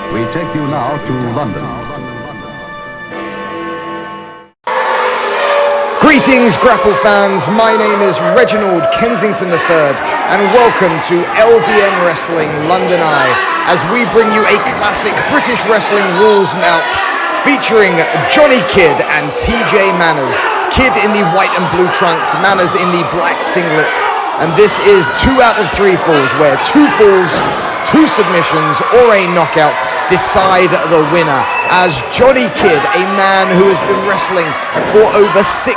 We take you now to London. Greetings, Grapple fans. My name is Reginald Kensington III, and welcome to LDN Wrestling London Eye, as we bring you a classic British wrestling rules bout featuring Johnny Kidd and TJ Manners. Kidd in the white and blue trunks, Manners in the black singlet. And this is 2 out of 3 falls, where 2 falls, 2 submissions, or a knockout decide the winner, as Johnny Kidd, a man who has been wrestling for over 6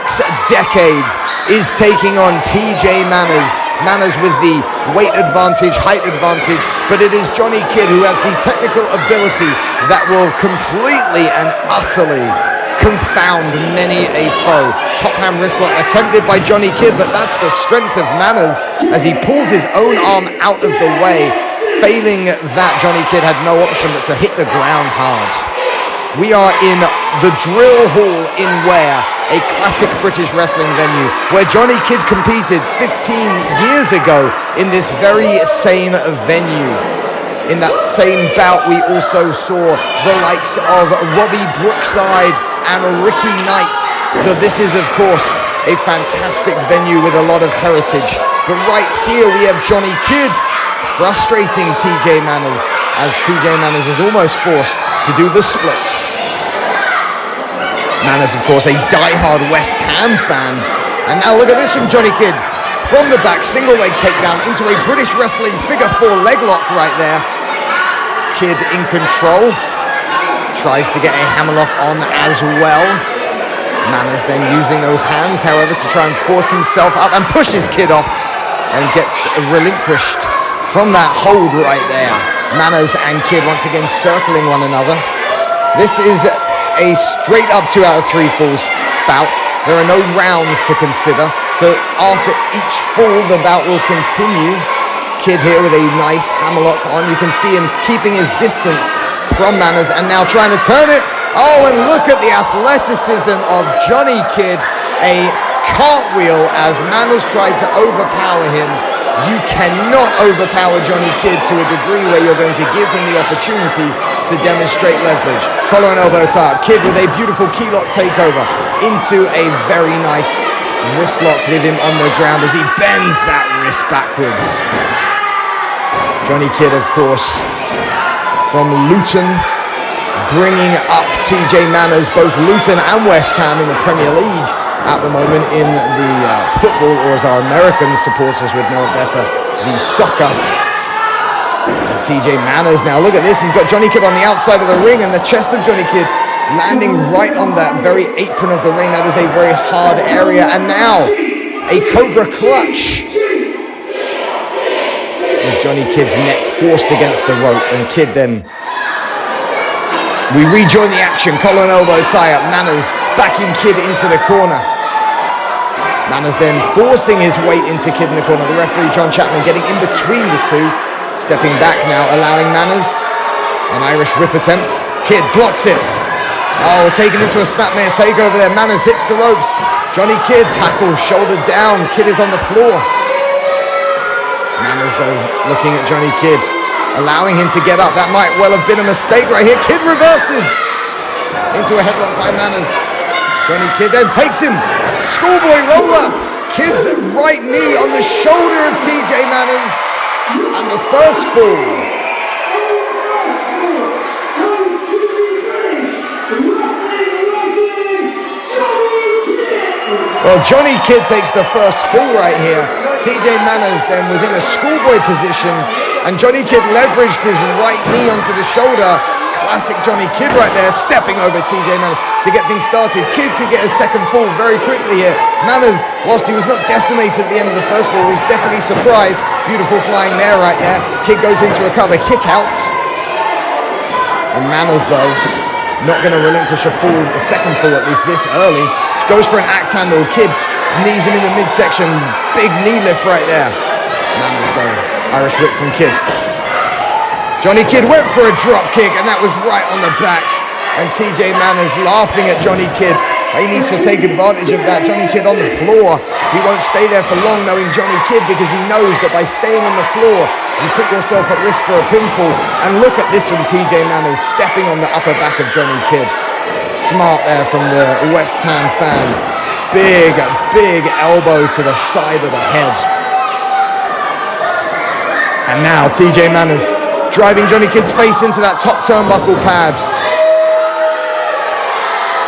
decades, is taking on TJ Manners. Manners with the weight advantage, height advantage, but it is Johnny Kidd who has the technical ability that will completely and utterly confound many a foe. Top hand wrist lock attempted by Johnny Kidd, but that's the strength of Manners as he pulls his own arm out of the way. Failing that, Johnny Kidd had no option but to hit the ground hard. We are in the Drill Hall in Ware, a classic British wrestling venue where Johnny Kidd competed 15 years ago in this very same venue. In that same bout, we also saw the likes of Robbie Brookside and Ricky Knight. So this is, of course, a fantastic venue with a lot of heritage. But right here we have Johnny Kidd frustrating TJ Manners, as TJ Manners is almost forced to do the splits. Manners, of course, a die-hard West Ham fan. And now look at this from Johnny Kidd. From the back, single leg takedown into a British wrestling figure 4 leg lock right there. Kidd in control. Tries to get a hammerlock on as well. Manners then using those hands, however, to try and force himself up and pushes Kidd off and gets relinquished from that hold right there. Manners and Kidd once again circling one another. This is a straight up 2 out of 3 falls bout. There are no rounds to consider, so after each fall the bout will continue. Kidd here with a nice hammerlock on. You can see him keeping his distance from Manners and now trying to turn it. Oh, and look at the athleticism of Johnny Kidd. A cartwheel as Manners tried to overpower him. You cannot overpower Johnny Kidd to a degree where you're going to give him the opportunity to demonstrate leverage. Collar and elbow tie up. Kidd with a beautiful key lock takeover into a very nice wrist lock with him on the ground as he bends that wrist backwards. Johnny Kidd, of course, from Luton, bringing up TJ Manners, both Luton and West Ham in the Premier League at the moment in the football, or as our American supporters would know it better, the soccer. And TJ Manners now, look at this, he's got Johnny Kidd on the outside of the ring and the chest of Johnny Kidd landing right on that very apron of the ring. That is a very hard area. And now a Cobra clutch with Johnny Kidd's neck forced against the rope, and Kidd then, we rejoin the action. Collar and elbow tie up. Manners backing Kidd into the corner. Manners then forcing his weight into Kidd in the corner. The referee, John Chapman, getting in between the two. Stepping back now, allowing Manners an Irish whip attempt. Kidd blocks it. Oh, taken into a snapmare takeover there. Manners hits the ropes. Johnny Kidd tackles, shoulder down. Kidd is on the floor. Manners, though, looking at Johnny Kidd, allowing him to get up. That might well have been a mistake right here. Kidd reverses into a headlock by Manners. Johnny Kidd then takes him. Schoolboy roll up. Kidd's right knee on the shoulder of TJ Manners. And the first fall. Well, Johnny Kidd takes the first fall right here. TJ Manners then was in a schoolboy position, and Johnny Kidd leveraged his right knee onto the shoulder. Classic Johnny Kidd right there, stepping over TJ Manners to get things started. Kidd could get a second fall very quickly here. Manners, whilst he was not decimated at the end of the first fall, was definitely surprised. Beautiful flying mare right there. Kidd goes into a cover, kick outs. And Manners, though, not going to relinquish a fall, a second fall at least this early. Goes for an axe handle. Kidd knees him in the midsection. Big knee lift right there. Manners, though, Irish whip from Kidd. Johnny Kidd went for a drop kick, and that was right on the back. And TJ Manners laughing at Johnny Kidd. He needs to take advantage of that. Johnny Kidd on the floor. He won't stay there for long, knowing Johnny Kidd, because he knows that by staying on the floor, you put yourself at risk for a pinfall. And look at this from TJ Manners, stepping on the upper back of Johnny Kidd. Smart there from the West Ham fan. Big elbow to the side of the head. And now TJ Manners driving Johnny Kidd's face into that top turnbuckle pad.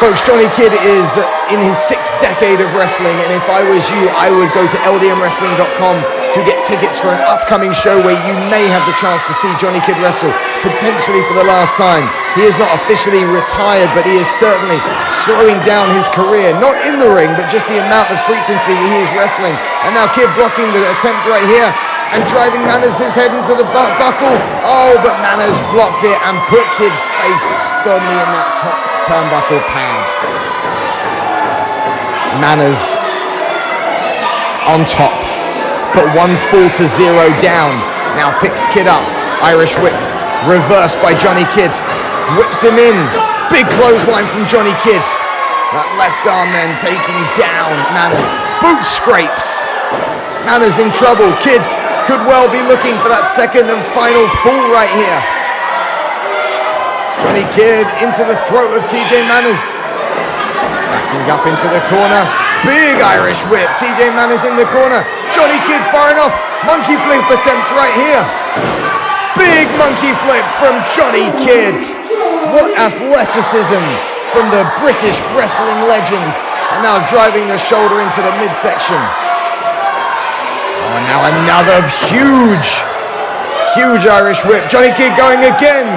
Folks, Johnny Kidd is in his 6th decade of wrestling, and if I was you, I would go to ldmwrestling.com to get tickets for an upcoming show where you may have the chance to see Johnny Kidd wrestle, potentially for the last time. He is not officially retired, but he is certainly slowing down his career, not in the ring, but just the amount of frequency that he is wrestling. And now Kidd blocking the attempt right here and driving Manners' head into the buckle. Oh, but Manners blocked it and put Kidd's face firmly in that top turnbuckle pad. Manners on top, but 1-4-0 down. Now picks Kidd up. Irish whip reversed by Johnny Kidd. Whips him in. Big clothesline from Johnny Kidd. That left arm then taking down Manners. Boot scrapes. Manners in trouble. Kidd could well be looking for that second and final fall right here. Johnny Kidd into the throat of TJ Manners. Backing up into the corner. Big Irish whip. TJ Manners in the corner. Johnny Kidd far enough. Monkey flip attempt right here. Big monkey flip from Johnny Kidd. What athleticism from the British wrestling legend. And now driving the shoulder into the midsection. Oh, and now another huge Irish whip. Johnny Kidd going again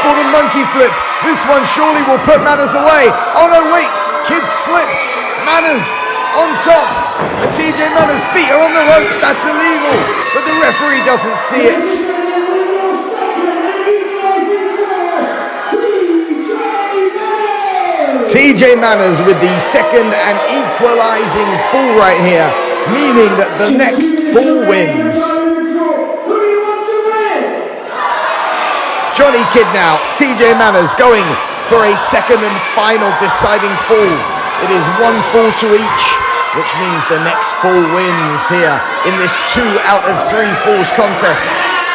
for the monkey flip. This one surely will put Manners away. Oh no, wait. Kidd slipped. Manners on top. And TJ Manners' feet are on the ropes. That's illegal. But the referee doesn't see it. TJ Manners with the second and equalizing fall right here, meaning that the next fall wins. Johnny Kidd now, TJ Manners going for a second and final deciding fall. It is 1 fall to each, which means the next fall wins here in this 2 out of 3 falls contest.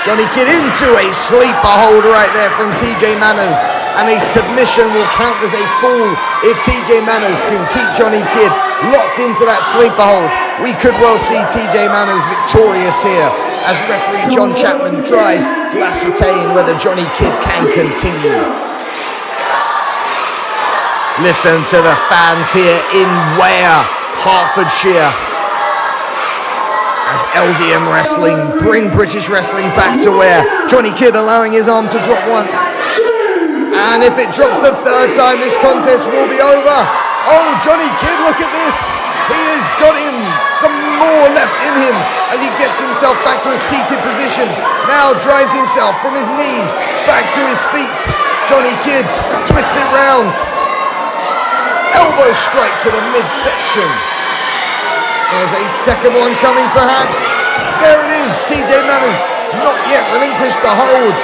Johnny Kidd into a sleeper hold right there from TJ Manners. And a submission will count as a fall if TJ Manners can keep Johnny Kidd locked into that sleeper hold. We could well see TJ Manners victorious here as referee John Chapman tries to ascertain whether Johnny Kidd can continue. Listen to the fans here in Ware, Hertfordshire, as LDM Wrestling bring British wrestling back to Ware. Johnny Kidd allowing his arm to drop once. And if it drops the 3rd time, this contest will be over. Oh, Johnny Kidd, look at this. He has got him some more left in him as he gets himself back to a seated position. Now drives himself from his knees back to his feet. Johnny Kidd twists it round. Elbow strike to the midsection. There's a second one coming perhaps. There it is. TJ Manners not yet relinquished the hold.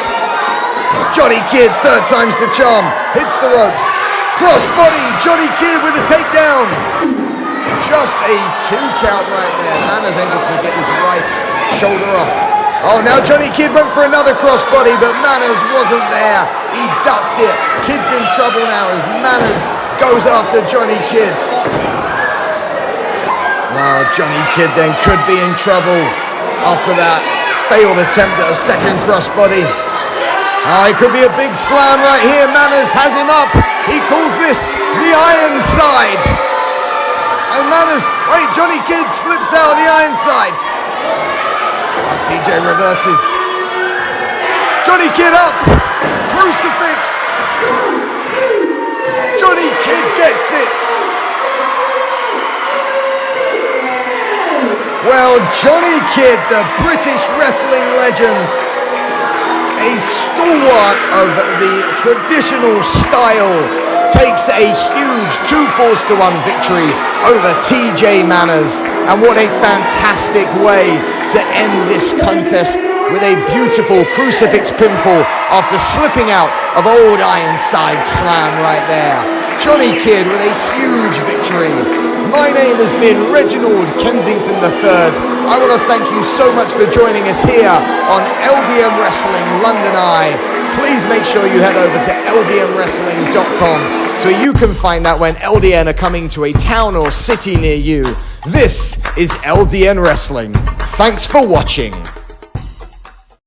Johnny Kidd, 3rd time's the charm, hits the ropes. Cross body, Johnny Kidd with a takedown. Just a 2 count right there. Manners able to get his right shoulder off. Oh, now Johnny Kidd went for another cross body, but Manners wasn't there. He ducked it. Kidd's in trouble now as Manners goes after Johnny Kidd. Well, Johnny Kidd then could be in trouble after that failed attempt at a second crossbody. It could be a big slam right here. Manners has him up. He calls this the Ironside. And Manners, wait, Johnny Kidd slips out of the Ironside. TJ reverses. Johnny Kidd up. Crucifix. Johnny Kidd gets it. Well, Johnny Kidd, the British wrestling legend, a stalwart of the traditional style, takes a huge 2-1 victory over TJ Manners. And what a fantastic way to end this contest with a beautiful crucifix pinfall after slipping out of old Ironside slam right there. Johnny Kidd with a huge victory. My name has been Reginald Kensington III. I want to thank you so much for joining us here on LDN Wrestling London Eye. Please make sure you head over to ldnwrestling.com so you can find out when LDN are coming to a town or city near you. This is LDN Wrestling. Thanks for watching.